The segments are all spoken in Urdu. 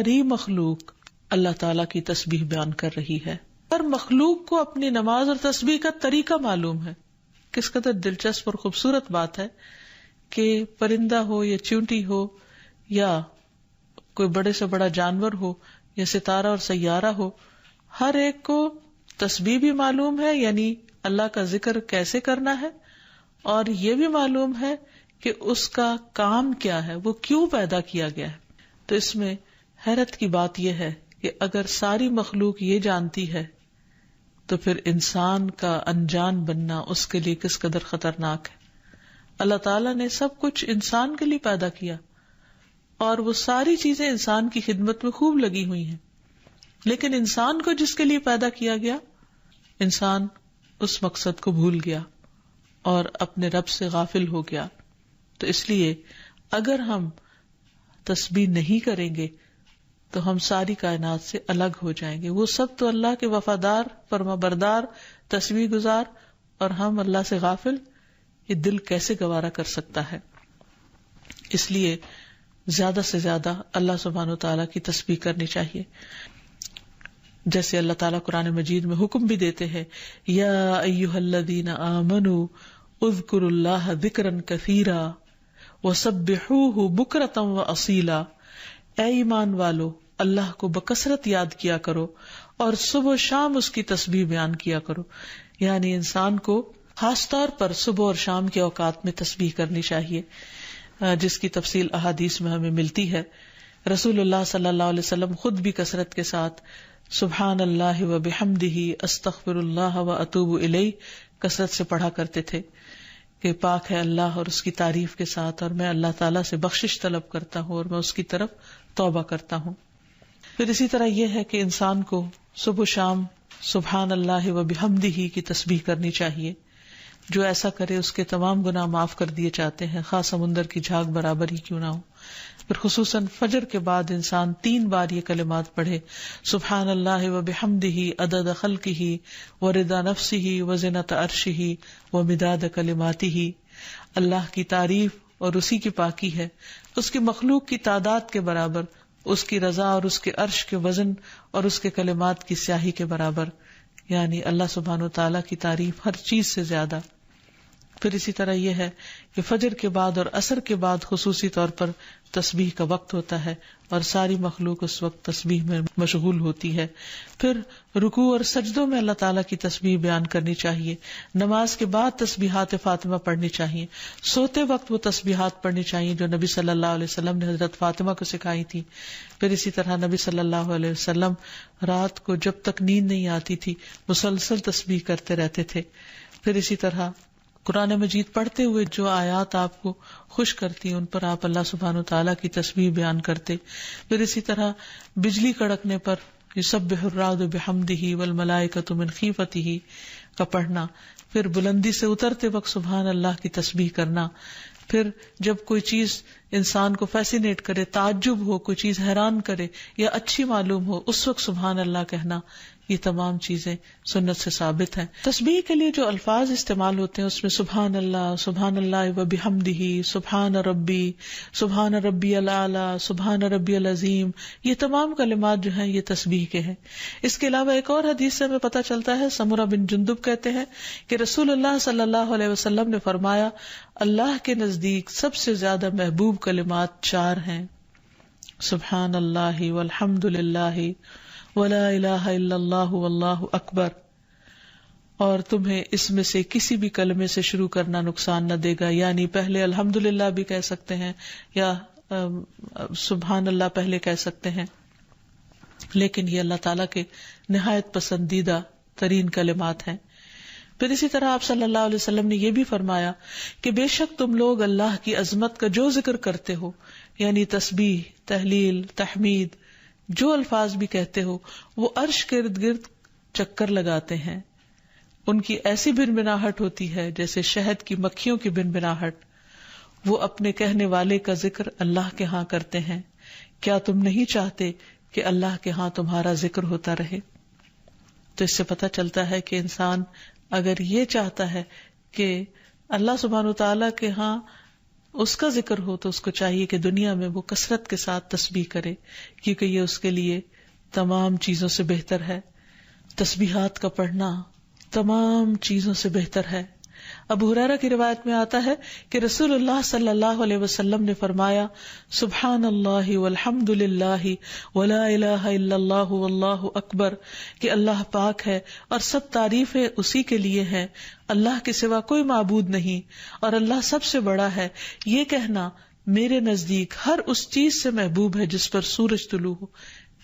ساری مخلوق اللہ تعالیٰ کی تسبیح بیان کر رہی ہے. ہر مخلوق کو اپنی نماز اور تسبیح کا طریقہ معلوم ہے. کس قدر دلچسپ اور خوبصورت بات ہے کہ پرندہ ہو یا چیونٹی ہو یا کوئی بڑے سے بڑا جانور ہو یا ستارہ اور سیارہ ہو، ہر ایک کو تسبیح بھی معلوم ہے، یعنی اللہ کا ذکر کیسے کرنا ہے، اور یہ بھی معلوم ہے کہ اس کا کام کیا ہے، وہ کیوں پیدا کیا گیا ہے. تو اس میں حیرت کی بات یہ ہے کہ اگر ساری مخلوق یہ جانتی ہے تو پھر انسان کا انجان بننا اس کے لیے کس قدر خطرناک ہے. اللہ تعالیٰ نے سب کچھ انسان کے لیے پیدا کیا اور وہ ساری چیزیں انسان کی خدمت میں خوب لگی ہوئی ہیں، لیکن انسان کو جس کے لیے پیدا کیا گیا، انسان اس مقصد کو بھول گیا اور اپنے رب سے غافل ہو گیا. تو اس لیے اگر ہم تسبیح نہیں کریں گے تو ہم ساری کائنات سے الگ ہو جائیں گے. وہ سب تو اللہ کے وفادار، فرما بردار، تسبیح گزار، اور ہم اللہ سے غافل. یہ دل کیسے گوارا کر سکتا ہے؟ اس لیے زیادہ سے زیادہ اللہ سبحانہ و تعالیٰ کی تسبیح کرنی چاہیے. جیسے اللہ تعالیٰ قرآن مجید میں حکم بھی دیتے ہیں، یا ایھا الذین آمنوا اذکروا اللہ ذکرا کثیرا وسبحوہ بکرۃ واصیلا. اے ایمان والو، اللہ کو بکثرت یاد کیا کرو اور صبح و شام اس کی تسبیح بیان کیا کرو. یعنی انسان کو خاص طور پر صبح اور شام کے اوقات میں تسبیح کرنی چاہیے، جس کی تفصیل احادیث میں ہمیں ملتی ہے. رسول اللہ صلی اللہ علیہ وسلم خود بھی کثرت کے ساتھ سبحان اللہ و بحمدہ استغفر اللہ و اتوب الیہ کثرت سے پڑھا کرتے تھے کہ پاک ہے اللہ اور اس کی تعریف کے ساتھ، اور میں اللہ تعالیٰ سے بخشش طلب کرتا ہوں اور میں اس کی طرف توبہ کرتا ہوں. پھر اسی طرح یہ ہے کہ انسان کو صبح و شام سبحان اللہ و بحمدہ کی تسبیح کرنی چاہیے. جو ایسا کرے اس کے تمام گناہ معاف کر دیے جاتے ہیں، خاص سمندر کی جھاگ برابر ہی کیوں نہ ہو. پھر خصوصاً فجر کے بعد انسان 3 بار یہ کلمات پڑھے، سبحان اللہ و بحمدہ عدد خلقہ و رضا نفسہ و زنۃ عرشہ و مداد کلماتہ. اللہ کی تعریف اور اسی کی پاکی ہے، اس کی مخلوق کی تعداد کے برابر، اس کی رضا اور اس کے عرش کے وزن اور اس کے کلمات کی سیاہی کے برابر. یعنی اللہ سبحانہ و تعالیٰ کی تعریف ہر چیز سے زیادہ. پھر اسی طرح یہ ہے کہ فجر کے بعد اور عصر کے بعد خصوصی طور پر تسبیح کا وقت ہوتا ہے اور ساری مخلوق اس وقت تسبیح میں مشغول ہوتی ہے. پھر رکوع اور سجدوں میں اللہ تعالیٰ کی تسبیح بیان کرنی چاہیے. نماز کے بعد تسبیحات فاطمہ پڑھنی چاہیے. سوتے وقت وہ تسبیحات پڑھنی چاہیے جو نبی صلی اللہ علیہ وسلم نے حضرت فاطمہ کو سکھائی تھی. پھر اسی طرح نبی صلی اللہ علیہ وسلم رات کو جب تک نیند نہیں آتی تھی مسلسل تسبیح کرتے رہتے تھے. پھر اسی طرح قرآن مجید پڑھتے ہوئے جو آیات آپ کو خوش کرتی ہیں ان پر آپ اللہ سبحانہ و تعالیٰ کی تسبیح بیان کرتے. پھر اسی طرح بجلی کڑکنے پر یسبح الرعد بحمدہ والملائکۃ من خیفتہ کا پڑھنا. پھر بلندی سے اترتے وقت سبحان اللہ کی تسبیح کرنا. پھر جب کوئی چیز انسان کو فیسینیٹ کرے، تعجب ہو، کوئی چیز حیران کرے یا اچھی معلوم ہو، اس وقت سبحان اللہ کہنا. یہ تمام چیزیں سنت سے ثابت ہیں. تسبیح کے لیے جو الفاظ استعمال ہوتے ہیں اس میں سبحان اللہ و بحمدہ، سبحان ربی الاعلی، سبحان ربی العظیم، یہ تمام کلمات جو ہیں یہ تسبیح کے ہیں. اس کے علاوہ ایک اور حدیث سے ہمیں پتہ چلتا ہے، سمرہ بن جندب کہتے ہیں کہ رسول اللہ صلی اللہ علیہ وسلم نے فرمایا، اللہ کے نزدیک سب سے زیادہ محبوب کلمات 4 ہیں، سبحان اللہ والحمد للہ ولا الہ الا اللہ واللہ اکبر. اور تمہیں اس میں سے کسی بھی کلمے سے شروع کرنا نقصان نہ دے گا. یعنی پہلے الحمدللہ بھی کہہ سکتے ہیں یا سبحان اللہ پہلے کہہ سکتے ہیں، لیکن یہ اللہ تعالیٰ کے نہایت پسندیدہ ترین کلمات ہیں. پھر اسی طرح آپ صلی اللہ علیہ وسلم نے یہ بھی فرمایا کہ بے شک تم لوگ اللہ کی عظمت کا جو ذکر کرتے ہو، یعنی تسبیح، تحلیل، تحمید، جو الفاظ بھی کہتے ہو، وہ عرش کے ارد گرد چکر لگاتے ہیں. ان کی ایسی بنبناہٹ ہوتی ہے جیسے شہد کی مکھیوں کی بنبناہٹ. وہ اپنے کہنے والے کا ذکر اللہ کے ہاں کرتے ہیں. کیا تم نہیں چاہتے کہ اللہ کے ہاں تمہارا ذکر ہوتا رہے؟ تو اس سے پتہ چلتا ہے کہ انسان اگر یہ چاہتا ہے کہ اللہ سبحانہ و تعالیٰ کے ہاں اس کا ذکر ہو تو اس کو چاہیے کہ دنیا میں وہ کثرت کے ساتھ تسبیح کرے، کیونکہ یہ اس کے لیے تمام چیزوں سے بہتر ہے. تسبیحات کا پڑھنا تمام چیزوں سے بہتر ہے. ابو ہریرہ کی روایت میں آتا ہے کہ رسول اللہ صلی اللہ علیہ وسلم نے فرمایا، سبحان اللہ والحمد للہ ولا الہ الا اللہ واللہ اکبر، کہ اللہ پاک ہے اور سب تعریفیں اسی کے لیے ہیں، اللہ کے سوا کوئی معبود نہیں اور اللہ سب سے بڑا ہے. یہ کہنا میرے نزدیک ہر اس چیز سے محبوب ہے جس پر سورج طلوع ہو.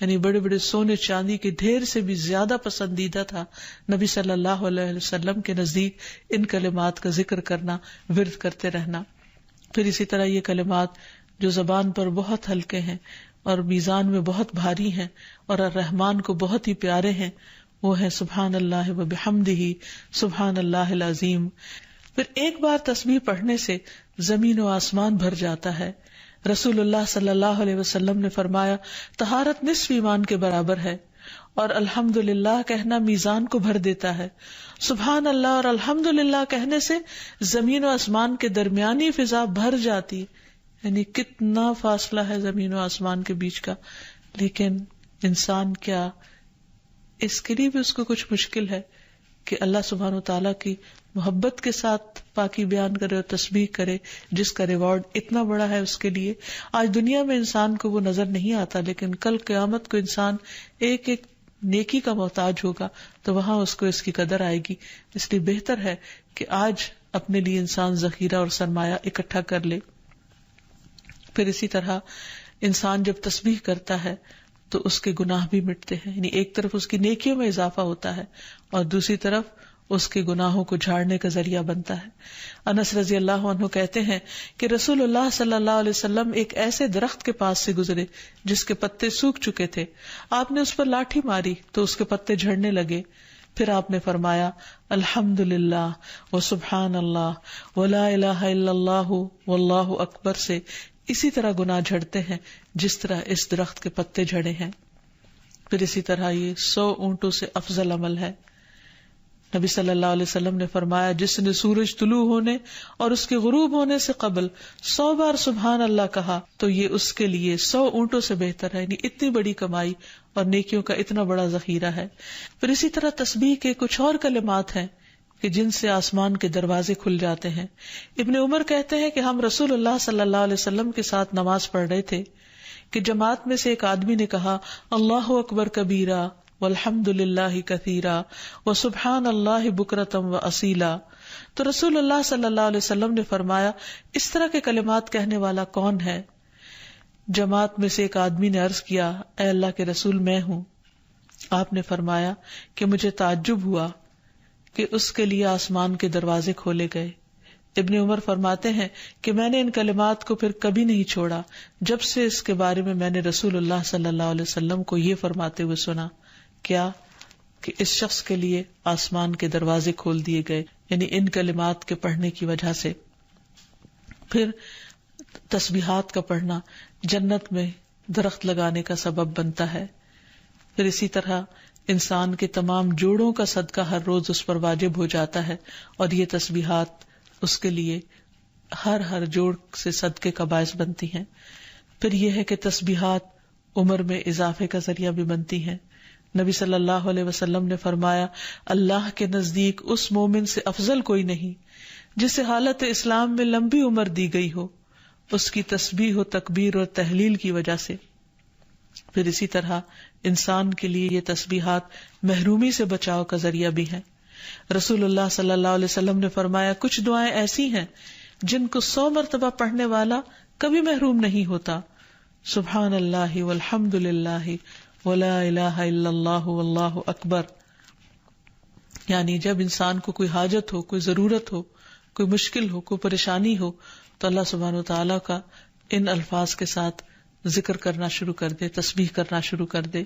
یعنی بڑے بڑے سونے چاندی کے ڈھیر سے بھی زیادہ پسندیدہ تھا نبی صلی اللہ علیہ وسلم کے نزدیک ان کلمات کا ذکر کرنا، ورد کرتے رہنا. پھر اسی طرح یہ کلمات جو زبان پر بہت ہلکے ہیں اور میزان میں بہت بھاری ہیں اور الرحمن کو بہت ہی پیارے ہیں، وہ ہیں سبحان اللہ و بحمدہ سبحان اللہ العظیم. پھر ایک بار تسبیح پڑھنے سے زمین و آسمان بھر جاتا ہے. رسول اللہ صلی اللہ علیہ وسلم نے فرمایا، طہارت نصف ایمان کے برابر ہے اور الحمدللہ کہنا میزان کو بھر دیتا ہے. سبحان اللہ اور الحمدللہ کہنے سے زمین و آسمان کے درمیانی فضا بھر جاتی. یعنی کتنا فاصلہ ہے زمین و آسمان کے بیچ کا، لیکن انسان کیا اس کے لیے بھی اس کو کچھ مشکل ہے کہ اللہ سبحانہ و تعالیٰ کی محبت کے ساتھ پاکی بیان کرے اور تسبیح کرے، جس کا ریوارڈ اتنا بڑا ہے اس کے لیے. آج دنیا میں انسان کو وہ نظر نہیں آتا، لیکن کل قیامت کو انسان ایک ایک نیکی کا محتاج ہوگا تو وہاں اس کو اس کی قدر آئے گی. اس لیے بہتر ہے کہ آج اپنے لیے انسان ذخیرہ اور سرمایہ اکٹھا کر لے. پھر اسی طرح انسان جب تسبیح کرتا ہے تو اس کے گناہ بھی مٹتے ہیں. یعنی ایک طرف اس کی نیکیوں میں اضافہ ہوتا ہے اور دوسری طرف اس کے گناہوں کو جھاڑنے کا ذریعہ بنتا ہے. انس رضی اللہ عنہ کہتے ہیں کہ رسول اللہ صلی اللہ علیہ وسلم ایک ایسے درخت کے پاس سے گزرے جس کے پتے سوکھ چکے تھے. آپ نے اس پر لاٹھی ماری تو اس کے پتے جھڑنے لگے. پھر آپ نے فرمایا، الحمدللہ و سبحان اللہ ولا الہ الا اللہ واللہ اکبر سے اسی طرح گناہ جھڑتے ہیں جس طرح اس درخت کے پتے جھڑے ہیں. پھر اسی طرح یہ 100 اونٹوں سے افضل عمل ہے. نبی صلی اللہ علیہ وسلم نے فرمایا، جس نے سورج طلوع ہونے اور اس کے غروب ہونے سے قبل 100 بار سبحان اللہ کہا تو یہ اس کے لیے 100 اونٹوں سے بہتر ہے. یعنی اتنی بڑی کمائی اور نیکیوں کا اتنا بڑا ذخیرہ ہے. پھر اسی طرح تسبیح کے کچھ اور کلمات ہیں کہ جن سے آسمان کے دروازے کھل جاتے ہیں. ابن عمر کہتے ہیں کہ ہم رسول اللہ صلی اللہ علیہ وسلم کے ساتھ نماز پڑھ رہے تھے کہ جماعت میں سے ایک آدمی نے کہا، اللہ اکبر کبیرہ والحمد للہ کثیرا وسبحان اللہ بکرۃ واصیلا. تو رسول اللہ صلی اللہ علیہ وسلم نے فرمایا، اس طرح کے کلمات کہنے والا کون ہے؟ جماعت میں سے ایک آدمی نے عرض کیا، اے اللہ کے رسول، میں ہوں. آپ نے فرمایا کہ مجھے تعجب ہوا کہ اس کے لیے آسمان کے دروازے کھولے گئے. ابن عمر فرماتے ہیں کہ میں نے ان کلمات کو پھر کبھی نہیں چھوڑا جب سے اس کے بارے میں میں نے رسول اللہ صلی اللہ علیہ وسلم کو یہ فرماتے ہوئے سنا، کیا کہ اس شخص کے لیے آسمان کے دروازے کھول دیے گئے، یعنی ان کلمات کے پڑھنے کی وجہ سے. پھر تسبیحات کا پڑھنا جنت میں درخت لگانے کا سبب بنتا ہے. پھر اسی طرح انسان کے تمام جوڑوں کا صدقہ ہر روز اس پر واجب ہو جاتا ہے اور یہ تسبیحات اس کے لیے ہر جوڑ سے صدقے کا باعث بنتی ہیں. پھر یہ ہے کہ تسبیحات عمر میں اضافے کا ذریعہ بھی بنتی ہیں. نبی صلی اللہ علیہ وسلم نے فرمایا، اللہ کے نزدیک اس مومن سے افضل کوئی نہیں جسے حالت اسلام میں لمبی عمر دی گئی ہو اس کی تسبیح و تکبیر اور تحلیل کی وجہ سے. پھر اسی طرح انسان کے لیے یہ تسبیحات محرومی سے بچاؤ کا ذریعہ بھی ہیں. رسول اللہ صلی اللہ علیہ وسلم نے فرمایا، کچھ دعائیں ایسی ہیں جن کو 100 مرتبہ پڑھنے والا کبھی محروم نہیں ہوتا. سبحان اللہ والحمد للہ ولا الہ الا اللہ واللہ اکبر. یعنی جب انسان کو کوئی حاجت ہو، کوئی ضرورت ہو، کوئی مشکل ہو، کوئی پریشانی ہو تو اللہ سبحانہ و تعالیٰ کا ان الفاظ کے ساتھ ذکر کرنا شروع کر دے، تسبیح کرنا شروع کر دے،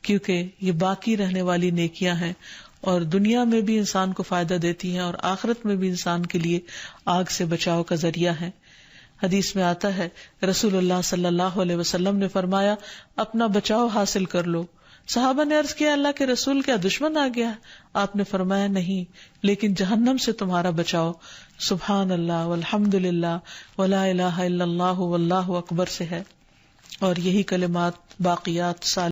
کیونکہ یہ باقی رہنے والی نیکیاں ہیں اور دنیا میں بھی انسان کو فائدہ دیتی ہیں اور آخرت میں بھی انسان کے لیے آگ سے بچاؤ کا ذریعہ ہے. حدیث میں آتا ہے رسول اللہ صلی اللہ علیہ وسلم نے فرمایا، اپنا بچاؤ حاصل کر لو صحابہ نے عرض کیا اللہ کے رسول کیا دشمن آ گیا؟ آپ نے فرمایا نہیں، لیکن جہنم سے تمہارا بچاؤ سبحان اللہ والحمد للہ ولا الہ الا اللہ واللہ اکبر سے ہے، اور یہی کلمات باقیات